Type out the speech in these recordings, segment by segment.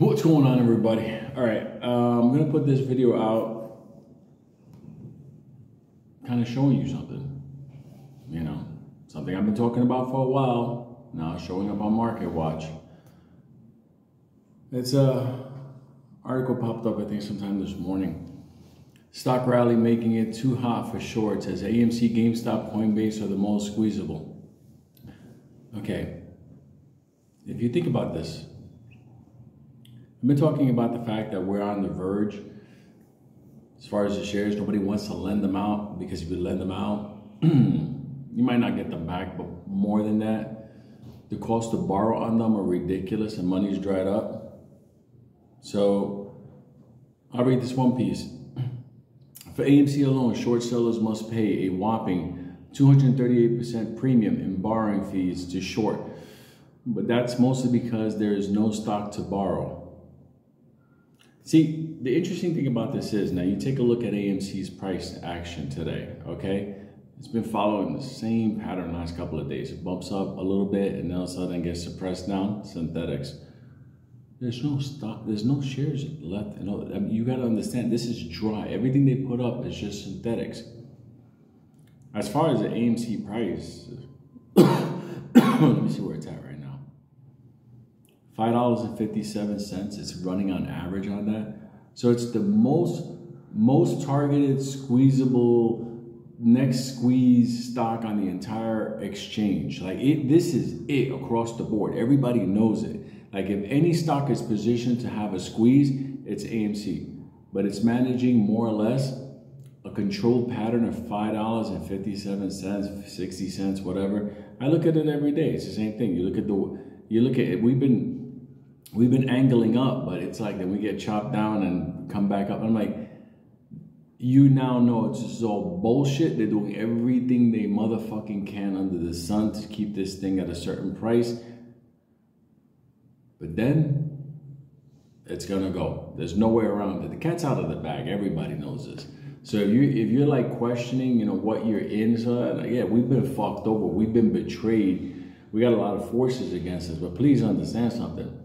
What's going on, everybody? All right, I'm gonna put this video out kind of showing you something, something I've been talking about for a while, now showing up on Market Watch. It's a article popped up, I think, sometime this morning. Stock rally making it too hot for shorts as AMC, GameStop, Coinbase are the most squeezable. Okay, if you think about this, I've been talking about the fact that we're on the verge. As far as the shares, nobody wants to lend them out, because if you lend them out, you might not get them back, but more than that, the cost to borrow on them are ridiculous and money's dried up. So I'll read this one piece. For AMC alone, short sellers must pay a whopping 238% premium in borrowing fees to short, but that's mostly because there is no stock to borrow. See, the interesting thing about this is, now you take a look at AMC's price action today, okay? It's been following the same pattern last couple of days. It bumps up a little bit and then all of a sudden gets suppressed down. Synthetics. There's no stock, there's no shares left. You gotta understand, this is dry. Everything they put up is just synthetics. As far as the AMC price, let me see where it's at right now. $5.57. It's running on average on that. So it's the most targeted, squeezable, next squeeze stock on the entire exchange. Like this is it across the board. Everybody knows it. Like if any stock is positioned to have a squeeze, it's AMC. But it's managing more or less a controlled pattern of $5.57, 60 cents, whatever. I look at it every day. It's the same thing. You look at it. We've been angling up, but it's like then we get chopped down and come back up. I'm like, you now know it's just all bullshit. They're doing everything they motherfucking can under the sun to keep this thing at a certain price. But then it's gonna go. There's no way around it. The cat's out of the bag. Everybody knows this. So if you're like questioning, what you're in, so yeah, we've been fucked over. We've been betrayed. We got a lot of forces against us. But please understand something.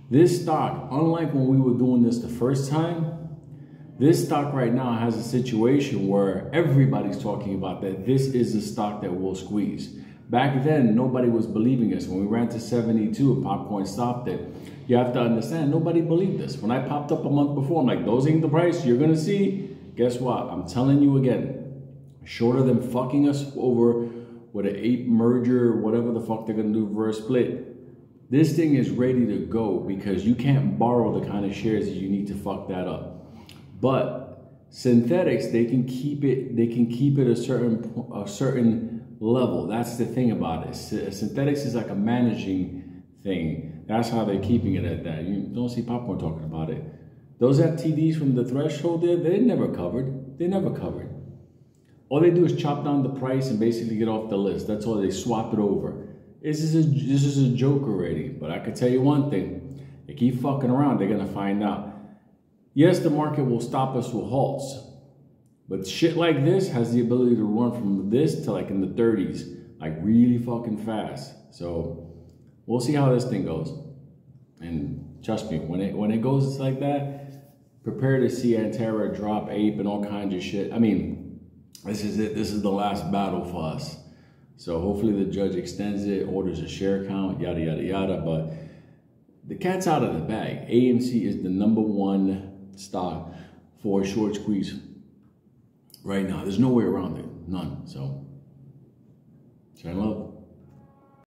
This stock, unlike when we were doing this the first time, this stock right now has a situation where everybody's talking about that this is the stock that will squeeze. Back then, nobody was believing us. When we ran to 72 and Popcorn stopped it, you have to understand, nobody believed us. When I popped up a month before, I'm like, those ain't the price you're gonna see. Guess what? I'm telling you again, shorter than fucking us over with an ape merger, whatever the fuck they're gonna do, reverse split. This thing is ready to go because you can't borrow the kind of shares that you need to fuck that up. But synthetics, they can keep it a certain level. That's the thing about it. Synthetics is like a managing thing. That's how they're keeping it at that. You don't see Popcorn talking about it. Those FTDs from the threshold there, they never covered. They never covered. All they do is chop down the price and basically get off the list. That's all. They swap it over. This is a joke already, but I can tell you one thing. They keep fucking around, they're gonna find out. Yes, the market will stop us with halts, but shit like this has the ability to run from this to like in the 30s, like really fucking fast. So we'll see how this thing goes. And trust me, when it goes like that, prepare to see Antera drop ape and all kinds of shit. I mean, this is it. This is the last battle for us. So hopefully the judge extends it, orders a share count, yada, yada, yada. But the cat's out of the bag. AMC is the #1 stock for a short squeeze right now. There's no way around it. None. So, share love.